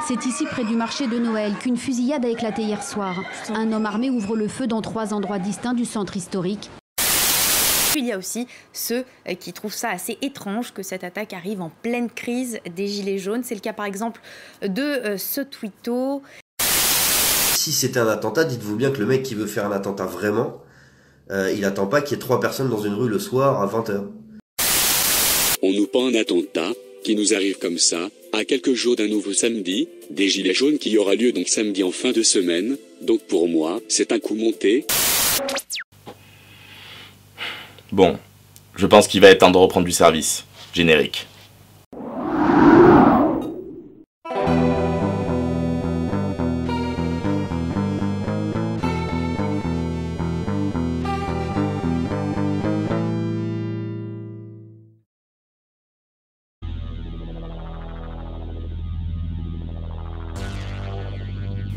C'est ici, près du marché de Noël, qu'une fusillade a éclaté hier soir. Un homme armé ouvre le feu dans 3 endroits distincts du centre historique. Il y a aussi ceux qui trouvent ça assez étrange que cette attaque arrive en pleine crise des Gilets jaunes. C'est le cas par exemple de ce tweeto. Si c'était un attentat, dites-vous bien que le mec qui veut faire un attentat vraiment, il attend pas qu'il y ait 3 personnes dans une rue le soir à 20 h. On nous pend un attentat qui nous arrive comme ça, à quelques jours d'un nouveau samedi, des Gilets jaunes qui aura lieu donc samedi en fin de semaine. Donc pour moi, c'est un coup monté. Bon, je pense qu'il va être temps de reprendre du service. Générique.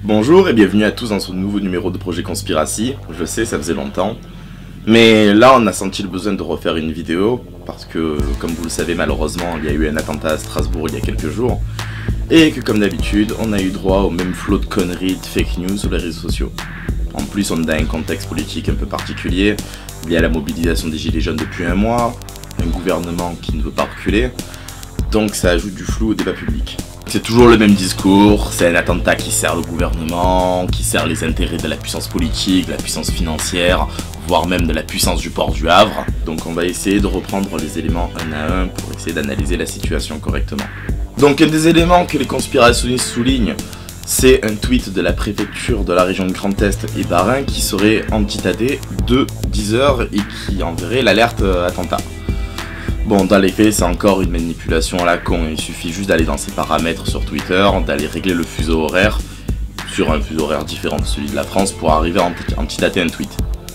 Bonjour et bienvenue à tous dans ce nouveau numéro de Projet Conspiracy. Je sais, ça faisait longtemps. Mais là, on a senti le besoin de refaire une vidéo, parce que, comme vous le savez, malheureusement, il y a eu un attentat à Strasbourg il y a quelques jours, et que, comme d'habitude, on a eu droit au même flot de conneries, de fake news sur les réseaux sociaux. En plus, on est dans un contexte politique un peu particulier, lié à la mobilisation des Gilets jaunes depuis un mois, un gouvernement qui ne veut pas reculer, donc ça ajoute du flou au débat public. C'est toujours le même discours, c'est un attentat qui sert le gouvernement, qui sert les intérêts de la puissance politique, de la puissance financière, voire même de la puissance du port du Havre. Donc on va essayer de reprendre les éléments un à un pour essayer d'analyser la situation correctement. Donc un des éléments que les conspirationnistes soulignent, c'est un tweet de la préfecture de la région de Grand Est et Bas-Rhin qui serait antidaté de 10 h et qui enverrait l'alerte attentat. Bon, dans les faits, c'est encore une manipulation à la con, il suffit juste d'aller dans ses paramètres sur Twitter, d'aller régler le fuseau horaire, sur un fuseau horaire différent de celui de la France, pour arriver à antidater un tweet.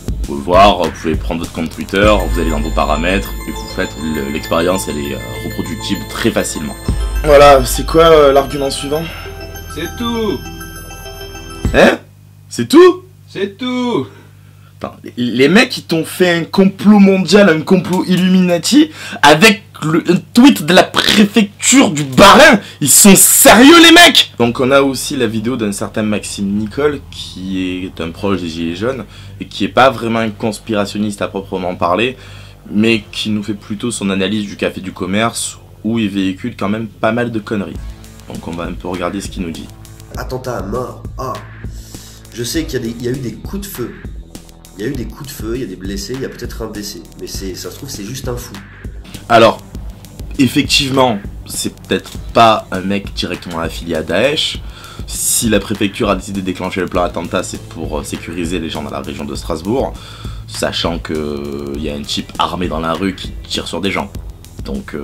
Vous pouvez voir, vous pouvez prendre votre compte Twitter, vous allez dans vos paramètres, et vous faites l'expérience, elle est reproductible très facilement. Voilà, c'est quoi l'argument suivant? C'est tout. Hein? C'est tout? C'est tout. Les mecs qui t'ont fait un complot mondial, un complot Illuminati, avec un tweet de la préfecture du Bas-Rhin, ils sont sérieux les mecs? Donc on a aussi la vidéo d'un certain Maxime Nicole, qui est un proche des Gilets jaunes, et qui est pas vraiment un conspirationniste à proprement parler, mais qui nous fait plutôt son analyse du café du commerce, où il véhicule quand même pas mal de conneries. Donc on va un peu regarder ce qu'il nous dit. Attentat à mort, je sais qu'il y a eu des coups de feu. Il y a eu des coups de feu, il y a des blessés, il y a peut-être un blessé. Mais ça se trouve, c'est juste un fou. Alors, effectivement, c'est peut-être pas un mec directement affilié à Daesh. Si la préfecture a décidé de déclencher le plan attentat, c'est pour sécuriser les gens dans la région de Strasbourg, sachant qu'il y a un type armé dans la rue qui tire sur des gens. Donc,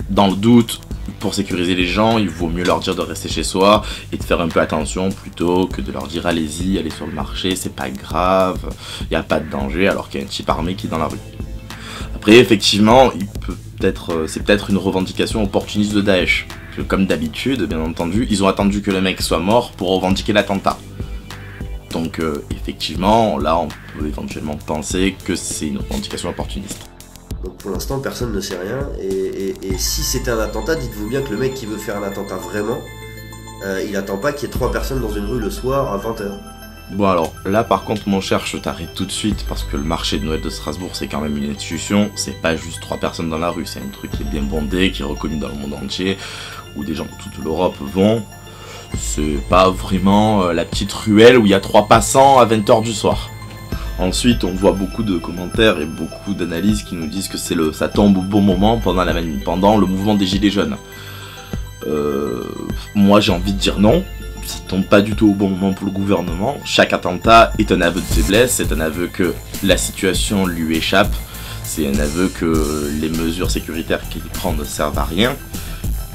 dans le doute, pour sécuriser les gens, il vaut mieux leur dire de rester chez soi et de faire un peu attention plutôt que de leur dire allez-y, allez sur le marché, c'est pas grave, il n'y a pas de danger, alors qu'il y a un type armé qui est dans la rue. Après, effectivement, c'est peut-être une revendication opportuniste de Daesh. Parce que comme d'habitude, bien entendu, ils ont attendu que le mec soit mort pour revendiquer l'attentat. Donc, effectivement, là, on peut éventuellement penser que c'est une revendication opportuniste. Donc pour l'instant, personne ne sait rien, et si c'était un attentat, dites-vous bien que le mec qui veut faire un attentat vraiment, il attend pas qu'il y ait 3 personnes dans une rue le soir à 20 h. Bon alors, là par contre mon cher, je t'arrête tout de suite, parce que le marché de Noël de Strasbourg c'est quand même une institution, c'est pas juste 3 personnes dans la rue, c'est un truc qui est bien bondé, qui est reconnu dans le monde entier, où des gens de toute l'Europe vont. C'est pas vraiment la petite ruelle où il y a 3 passants à 20 h du soir. Ensuite, on voit beaucoup de commentaires et beaucoup d'analyses qui nous disent que ça tombe au bon moment pendant le mouvement des Gilets jaunes. Moi, j'ai envie de dire non. Ça tombe pas du tout au bon moment pour le gouvernement. Chaque attentat est un aveu de faiblesse, c'est un aveu que la situation lui échappe, c'est un aveu que les mesures sécuritaires qu'il prend ne servent à rien.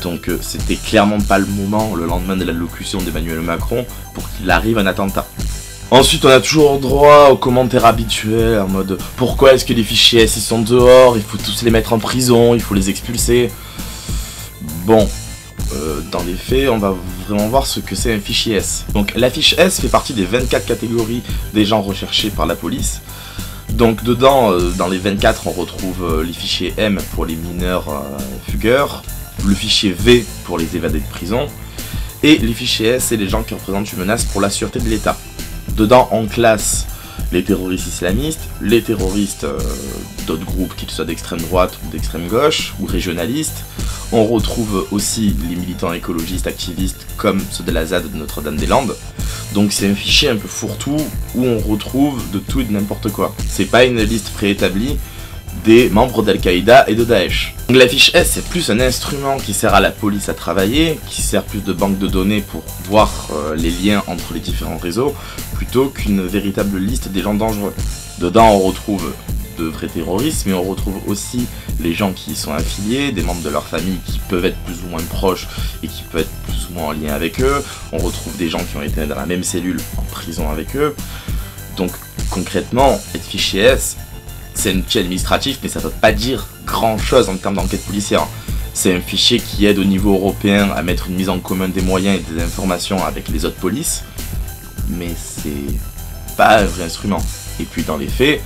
Donc c'était clairement pas le moment, le lendemain de l'allocution d'Emmanuel Macron, pour qu'il arrive un attentat. Ensuite, on a toujours droit aux commentaires habituels, en mode « Pourquoi est-ce que les fichiers S ils sont dehors? Il faut tous les mettre en prison, il faut les expulser. » Bon, dans les faits, on va vraiment voir ce que c'est un fichier S. Donc la fiche S fait partie des 24 catégories des gens recherchés par la police. Donc dedans, dans les 24, on retrouve les fichiers M pour les mineurs fugueurs, le fichier V pour les évadés de prison, Et les fichiers S, c'est les gens qui représentent une menace pour la sûreté de l'État. Dedans, on classe les terroristes islamistes, les terroristes d'autres groupes, qu'ils soient d'extrême droite ou d'extrême gauche, ou régionalistes. On retrouve aussi les militants écologistes, activistes, comme ceux de la ZAD de Notre-Dame-des-Landes. Donc c'est un fichier un peu fourre-tout, où on retrouve de tout et de n'importe quoi. C'est pas une liste préétablie des membres d'Al-Qaïda et de Daesh. Donc la fiche S, c'est plus un instrument qui sert à la police à travailler, qui sert plus de banque de données pour voir les liens entre les différents réseaux, plutôt qu'une véritable liste des gens dangereux. Dedans, on retrouve de vrais terroristes, mais on retrouve aussi les gens qui y sont affiliés, des membres de leur famille qui peuvent être plus ou moins proches et qui peuvent être plus ou moins en lien avec eux. On retrouve des gens qui ont été dans la même cellule en prison avec eux. Donc concrètement, être fichier S, c'est un fichier administratif, mais ça ne veut pas dire grand chose en termes d'enquête policière. C'est un fichier qui aide au niveau européen à mettre une mise en commun des moyens et des informations avec les autres polices, mais c'est pas un vrai instrument. Et puis dans les faits,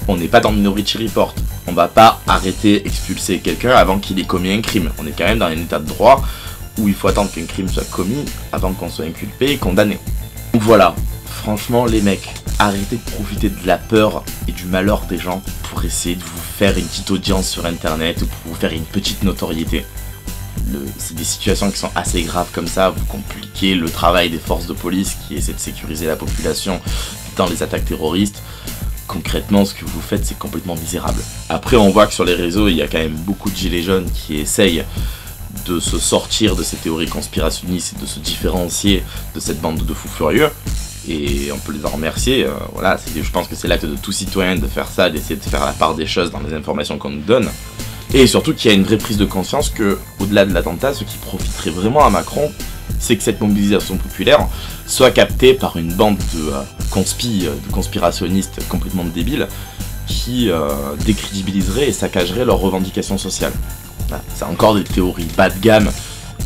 on n'est pas dans Minority Report. On va pas arrêter, expulser quelqu'un avant qu'il ait commis un crime. On est quand même dans un état de droit où il faut attendre qu'un crime soit commis avant qu'on soit inculpé et condamné. Donc voilà, franchement les mecs, arrêtez de profiter de la peur et du malheur des gens pour essayer de vous faire une petite audience sur internet ou pour vous faire une petite notoriété. C'est des situations qui sont assez graves comme ça, vous compliquez le travail des forces de police qui essaient de sécuriser la population dans les attaques terroristes. Concrètement, ce que vous faites, c'est complètement misérable. Après, on voit que sur les réseaux, il y a quand même beaucoup de gilets jaunes qui essayent de se sortir de ces théories conspirationnistes et de se différencier de cette bande de fous furieux. Et on peut les en remercier, voilà, je pense que c'est l'acte de tout citoyen de faire ça, d'essayer de faire la part des choses dans les informations qu'on nous donne. Et surtout qu'il y a une vraie prise de conscience que, au-delà de l'attentat, ce qui profiterait vraiment à Macron, c'est que cette mobilisation populaire soit captée par une bande de conspirationnistes complètement débiles qui décrédibiliserait et saccagerait leurs revendications sociales. Voilà. C'est encore des théories bas de gamme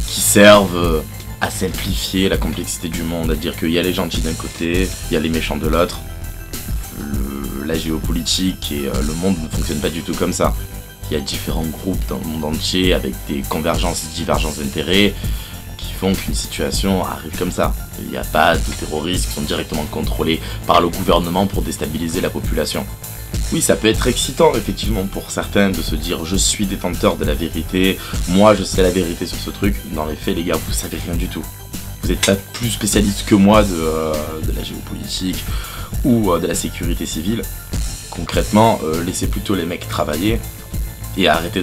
qui servent à simplifier la complexité du monde, à dire qu'il y a les gentils d'un côté, il y a les méchants de l'autre. La géopolitique et le monde ne fonctionnent pas du tout comme ça. Il y a différents groupes dans le monde entier avec des convergences et divergences d'intérêts qui font qu'une situation arrive comme ça. Il n'y a pas de terroristes qui sont directement contrôlés par le gouvernement pour déstabiliser la population. Oui, ça peut être excitant effectivement pour certains de se dire je suis détenteur de la vérité, moi je sais la vérité sur ce truc. Dans les faits les gars, vous savez rien du tout. Vous n'êtes pas plus spécialiste que moi de la géopolitique ou de la sécurité civile. Concrètement, laissez plutôt les mecs travailler et arrêtez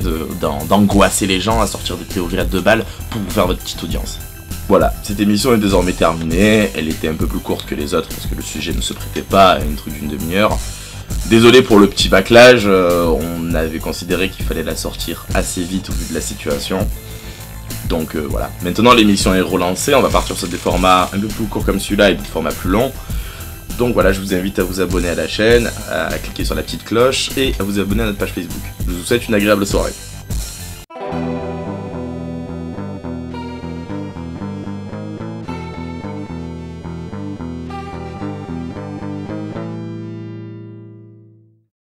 d'angoisser les gens à sortir des théories à 2 balles pour vous faire votre petite audience. Voilà, cette émission est désormais terminée, elle était un peu plus courte que les autres parce que le sujet ne se prêtait pas à une truc d'une demi-heure. Désolé pour le petit bâclage, on avait considéré qu'il fallait la sortir assez vite au vu de la situation. Donc voilà, maintenant l'émission est relancée, on va partir sur des formats un peu plus courts comme celui-là et des formats plus longs. Donc voilà, je vous invite à vous abonner à la chaîne, à cliquer sur la petite cloche et à vous abonner à notre page Facebook. Je vous souhaite une agréable soirée.